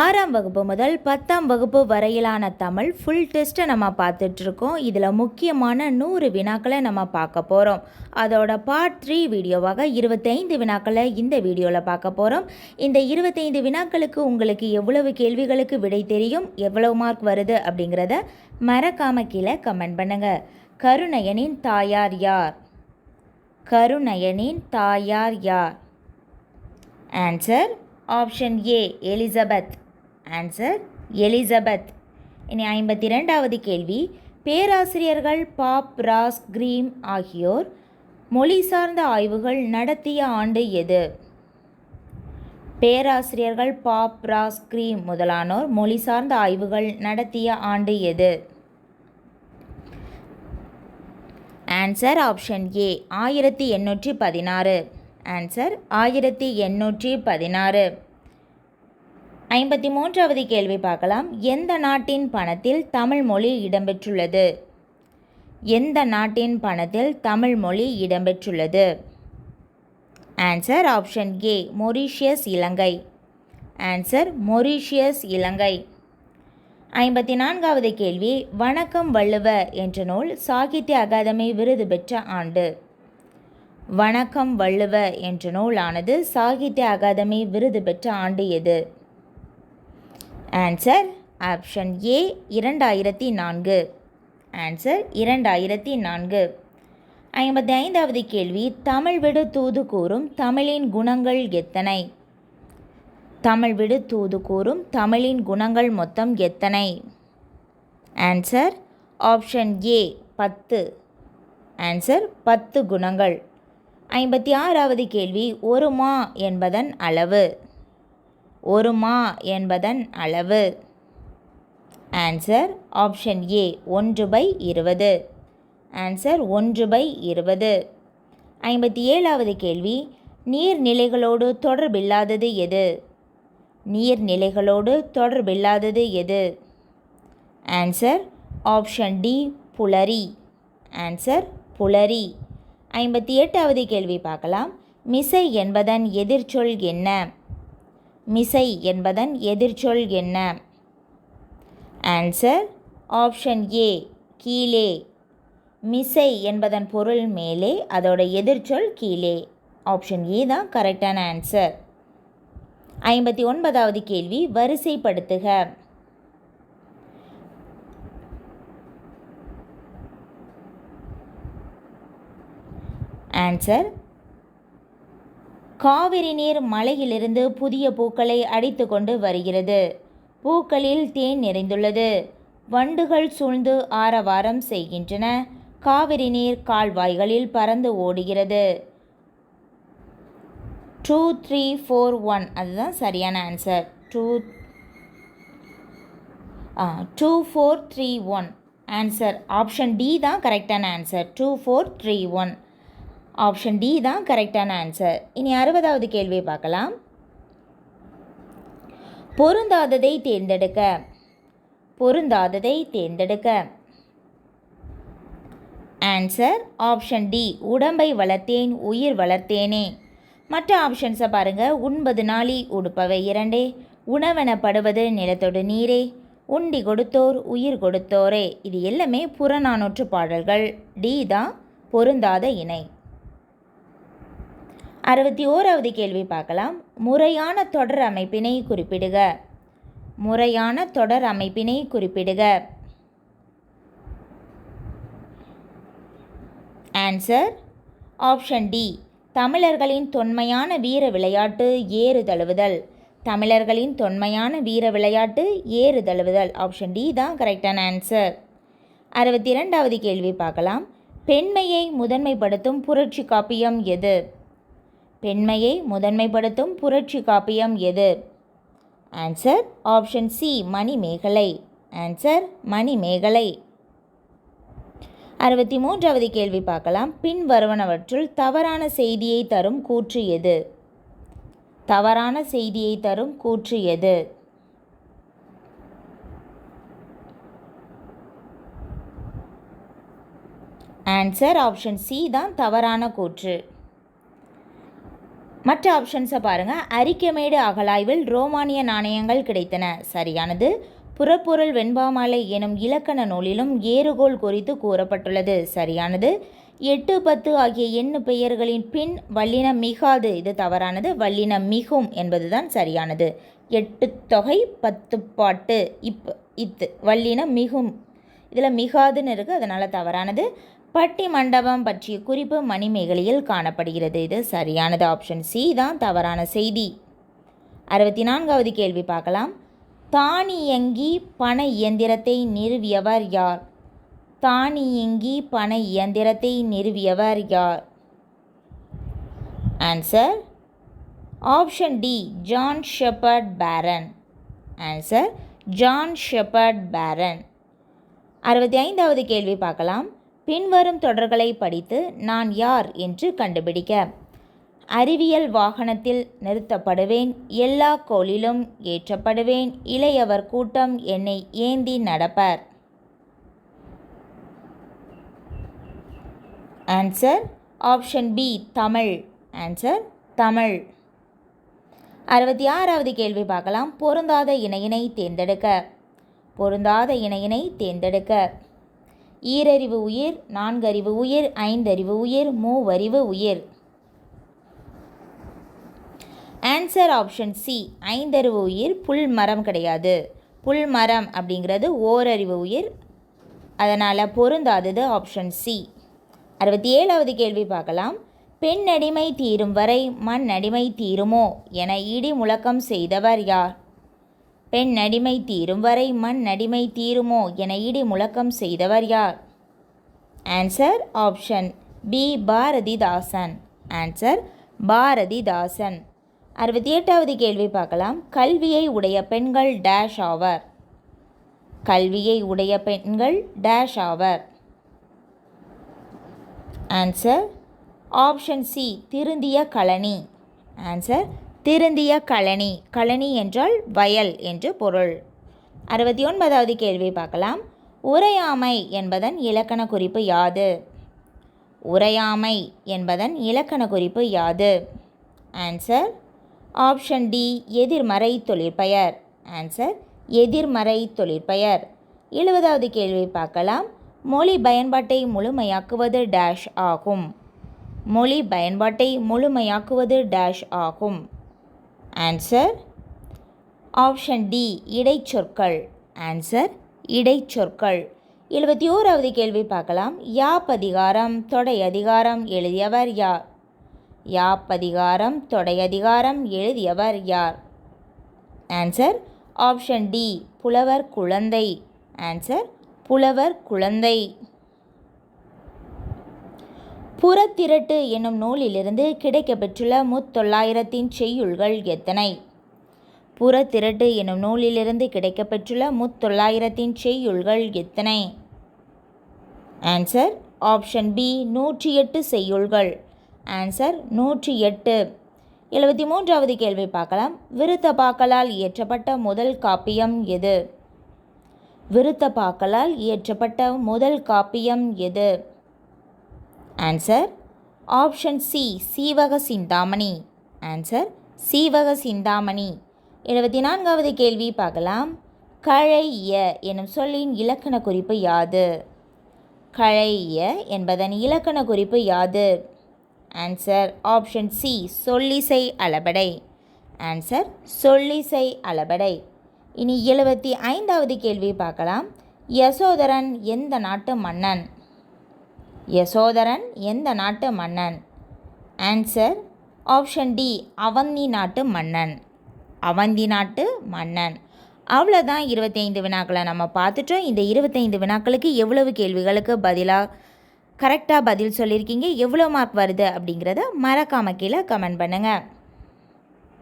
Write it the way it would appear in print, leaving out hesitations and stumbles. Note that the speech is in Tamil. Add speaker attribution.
Speaker 1: 6ஆம் வகுப்பு முதல் 10ஆம் வகுப்பு வரையிலான தமிழ் ஃபுல் டெஸ்ட்டை நம்ம பார்த்துட்ருக்கோம். இதில் முக்கியமான 100 வினாக்களை நம்ம பார்க்க போகிறோம். அதோட பார்ட் 3 வீடியோவாக 25 வினாக்களை இந்த வீடியோவில் பார்க்க போகிறோம். இந்த 25 வினாக்களுக்கு உங்களுக்கு எவ்வளவு கேள்விகளுக்கு விடை தெரியும், எவ்வளவு மார்க் வருது அப்படிங்கிறத மறக்காம கீழே கமெண்ட் பண்ணுங்கள். கருணையனின் தாயார் யார்? கருணையனின் தாயார் யார்? ஆன்சர் ஆப்ஷன் ஏ எலிசபெத். Answer Elizabeth. இனி 52வது கேள்வி. பேராசிரியர்கள் பாப், ராஸ், கிரீம் ஆகியோர் மொழி சார்ந்த ஆய்வுகள் நடத்திய ஆண்டு எது? பேராசிரியர்கள் பாப், ராஸ், கிரீம் முதலானோர் மொழி சார்ந்த ஆய்வுகள் நடத்திய ஆண்டு எது? ஆன்சர் ஆப்ஷன் ஏ 1816. ஆன்சர் 1816. 53வது கேள்வி பார்க்கலாம். எந்த நாட்டின் பணத்தில் தமிழ் மொழி இடம்பெற்றுள்ளது? எந்த நாட்டின் பணத்தில் தமிழ் மொழி இடம்பெற்றுள்ளது? Answer option A Mauritius, Ilangai. Answer Mauritius, Ilangai. 54வது கேள்வி. வணக்கம் வள்ளுவ என்ற நூல் சாகித்ய அகாதமி விருது பெற்ற ஆண்டு? வணக்கம் வள்ளுவ என்ற நூலானது சாகித்ய அகாதமி விருது பெற்ற ஆண்டு எது? ஆன்சர் ஆப்ஷன் ஏ 2004. ஆன்சர் 2004. 55வது கேள்வி. தமிழ் விடு தூது கூறும் தமிழின் குணங்கள் எத்தனை? தமிழ் விடு தூது கூறும் தமிழின் குணங்கள் மொத்தம் எத்தனை? ஆன்சர் ஆப்ஷன் ஏ 10. ஆன்சர் 10 குணங்கள். 56வது கேள்வி. ஒரு மா என்பதன் அளவு? ஒரு மா என்பதன் அளவு? Answer option A 1/20. ஆன்சர் 1/20. 57வது கேள்வி. நீர்நிலைகளோடு தொடர்பில்லாதது எது? நீர்நிலைகளோடு தொடர்பில்லாதது எது? ஆன்சர் ஆப்ஷன் டி புலரி. ஆன்சர் புலரி. 58வது கேள்வி பார்க்கலாம். மிசை என்பதன் எதிர்ச்சொல் என்ன? மிசை என்பதன் எதிர்ச்சொல் என்ன? ஆன்சர் ஆப்ஷன் ஏ கீழே. மிசை என்பதன் பொருள் மேலே, அதோட எதிர்ச்சொல் கீழே. ஆப்ஷன் ஏ தான் கரெக்டான ஆன்சர். 59வது கேள்வி. வரிசைப்படுத்துக. ஆன்சர் காவிரி நீர் மலையிலிருந்து புதிய பூக்களை அடித்து கொண்டு வருகிறது. பூக்களில் தேன் நிறைந்துள்ளது. வண்டுகள் சூழ்ந்து ஆரவாரம் செய்கின்றன. காவிரி நீர் கால்வாய்களில் பறந்து ஓடுகிறது. 2 3 4 1 அதுதான் சரியான ஆன்சர். 2 4 3 1. ஆன்சர் ஆப்ஷன் டி தான் கரெக்டான ஆன்சர். 2 4 3 1. ஆப்ஷன் டி தான் கரெக்டான ஆன்சர். இனி 60வது கேள்வியை பார்க்கலாம். பொருந்தாததை தேர்ந்தெடுக்க. பொருந்தாததை தேர்ந்தெடுக்க. ஆன்சர் ஆப்ஷன் டி உடம்பை வளர்த்தேன் உயிர் வளர்த்தேனே. மற்ற ஆப்ஷன்ஸை பாருங்கள். உண்பது நாளி உடுப்பவை இரண்டே. உணவெனப்படுவது நிலத்தொடு நீரே. உண்டி கொடுத்தோர் உயிர் கொடுத்தோரே. இது எல்லாமே புறநானூற்று பாடல்கள். டி தான் பொருந்தாத இணை. 61வது கேள்வி பார்க்கலாம். முறையான தொடர் அமைப்பினை குறிப்பிடுக. முறையான தொடர் அமைப்பினை குறிப்பிடுக. ஆன்சர் ஆப்ஷன் டி தமிழர்களின் தொன்மையான வீர விளையாட்டு ஏறு தழுவுதல். தமிழர்களின் தொன்மையான வீர விளையாட்டு ஏறு தழுவுதல். ஆப்ஷன் டி தான் கரெக்டான ஆன்சர். 62வது கேள்வி பார்க்கலாம். பெண்மையை முதன்மைப்படுத்தும் புரட்சி காப்பியம் எது? பெண்மையை முதன்மைப்படுத்தும் புரட்சி காப்பியம் எது? Answer option C Manimekalai. Answer Manimekalai. 63வது கேள்வி பார்க்கலாம். பின்வருவனவற்றுள் தவறான செய்தியை தரும் கூற்று எது? தவறான செய்தியை தரும் கூற்று எது? ஆன்சர் ஆப்ஷன் சி தான் தவறான கூற்று. மற்ற ஆப்ஷன்ஸை பாருங்கள். அரிக்கமேடு அகழாய்வில் ரோமானிய நாணயங்கள் கிடைத்தன. சரியானது. புறப்பொருள் வெண்பாமாலை எனும் இலக்கண நூலிலும் ஏறுகோல் குறித்து கூறப்பட்டுள்ளது. சரியானது. 8, 10 ஆகிய எண்ணு பெயர்களின் பின் வல்லினம் மிகாது. இது தவறானது. வல்லினம் மிகும் என்பதுதான் சரியானது. 8 தொகை 10 பாட்டு இத்து வல்லினம் மிகும். இதில் மிகாதுன்னு இருக்குது, அதனால் தவறானது. பட்டி மண்டபம் பற்றிய குறிப்பு மணிமேகலையில் காணப்படுகிறது. இது சரியானது. ஆப்ஷன் சி தான் தவறான செய்தி. 64வது கேள்வி பார்க்கலாம். தானியங்கி பண இயந்திரத்தை நிறுவியவர் யார்? தானியங்கி பண இயந்திரத்தை நிறுவியவர் யார்? Answer option D, John Shepherd Barron. Answer John Shepherd Barron. 65வது கேள்வி பார்க்கலாம். பின்வரும் தொடர்களை படித்து நான் யார் என்று கண்டுபிடிக்க. அறிவியல் வாகனத்தில் நிறுத்தப்படுவேன், எல்லா கோளிலும் ஏற்றப்படுவேன், இளையவர் கூட்டம் என்னை ஏந்தி நடப்பர். Answer option B, Tamil. Answer Tamil. 66வது கேள்வி பார்க்கலாம். பொருந்தாத இணையினை தேர்ந்தெடுக்க. பொருந்தாத இணையினை தேர்ந்தெடுக்க. ஈரறிவு உயிர், 4 அறிவு உயிர், 5 அறிவு உயிர், 3 அறிவு உயிர். ஆன்சர் ஆப்ஷன் சி, 5 அறிவு உயிர். புல் மரம் கிடையாது. புல் மரம் அப்படிங்கிறது ஓரறிவு உயிர், அதனால் பொருந்தாதது ஆப்ஷன் சி. 67வது கேள்வி பார்க்கலாம். பெண் அடிமை தீரும் வரை மண் அடிமை தீருமோ என இடி முழக்கம் செய்தவர் யார்? பெண் அடிமை தீரும் வரை மண் அடிமை தீருமோ என இடி முழக்கம் செய்தவர் யார்? Answer option B, Bharathidasan. Answer Bharathidasan. 68வது கேள்வி பார்க்கலாம். கல்வியை உடைய பெண்கள் டேஷ் ஆவர். கல்வியை உடைய பெண்கள் டேஷ் ஆவர். ஆன்சர் ஆப்ஷன் சி, திருந்திய கழனி. ஆன்சர் திருந்திய கழனி. கழனி என்றால் வயல் என்று பொருள். 69வது கேள்வி பார்க்கலாம். உரையாமை என்பதன் இலக்கண குறிப்பு யாது? உரையாமை என்பதன் இலக்கண குறிப்பு யாது? ஆன்சர் ஆப்ஷன் டி, எதிர்மறை தொழிற்பெயர். ஆன்சர் எதிர்மறை தொழிற்பெயர். 70வது கேள்வி பார்க்கலாம். மொழி பயன்பாட்டை முழுமையாக்குவது டேஷ் ஆகும். மொழி பயன்பாட்டை முழுமையாக்குவது டேஷ் ஆகும். ஆன்சர் ஆப்ஷன் டி, இடைச்சொற்கள். ஆன்சர் இடைச்சொற்கள். 71வது கேள்வி பார்க்கலாம். யாப்பதிகாரம் தொடையதிகாரம் எழுதியவர் யார்? யாப்பதிகாரம் தொடையதிகாரம் எழுதியவர் யார்? ஆன்சர் ஆப்ஷன் டி, புலவர் குழந்தை. ஆன்சர் புலவர் குழந்தை. புறத்திரட்டு என்னும் நூலிலிருந்து கிடைக்கப்பெற்றுள்ள முத்தொள்ளாயிரத்தின் செய்யுள்கள் எத்தனை? புறத்திரட்டு என்னும் நூலிலிருந்து கிடைக்கப்பெற்றுள்ள முத்தொள்ளாயிரத்தின் செய்யுள்கள் எத்தனை? ஆன்சர் ஆப்ஷன் பி, 108 செய்யுள்கள். ஆன்சர் 108. 73வது கேள்வி பார்க்கலாம். விருத்தப்பாக்களால் இயற்றப்பட்ட முதல் காப்பியம் எது? விருத்தப்பாக்களால் இயற்றப்பட்ட முதல் காப்பியம் எது? Answer option C, Seevaka Chintamani. Answer Seevaka Chintamani. 74வது கேள்வி பார்க்கலாம். கழைய எனும் சொல்லின் இலக்கண குறிப்பு யாது? கழைய என்பதன் இலக்கண குறிப்பு யாது? ஆன்சர் ஆப்ஷன் சி, சொல்லிசை அளபடை. ஆன்சர் சொல்லிசை அளபடை. இனி 75வது கேள்வி பார்க்கலாம். யசோதரன் எந்த நாட்டு மன்னன்? யசோதரன் எந்த நாட்டு மன்னன்? ஆன்சர் ஆப்ஷன் டி, அவந்தி நாட்டு மன்னன். அவந்தி நாட்டு மன்னன். அவ்வளோதான் 25 வினாக்களை நம்ம பார்த்துட்டோம். இந்த 25 வினாக்களுக்கு எவ்வளவு கேள்விகளுக்கு கரெக்டாக பதில் சொல்லியிருக்கீங்க, எவ்வளோ மார்க் வருது அப்படிங்கிறத மறக்காம கீழே கமெண்ட் பண்ணுங்கள்.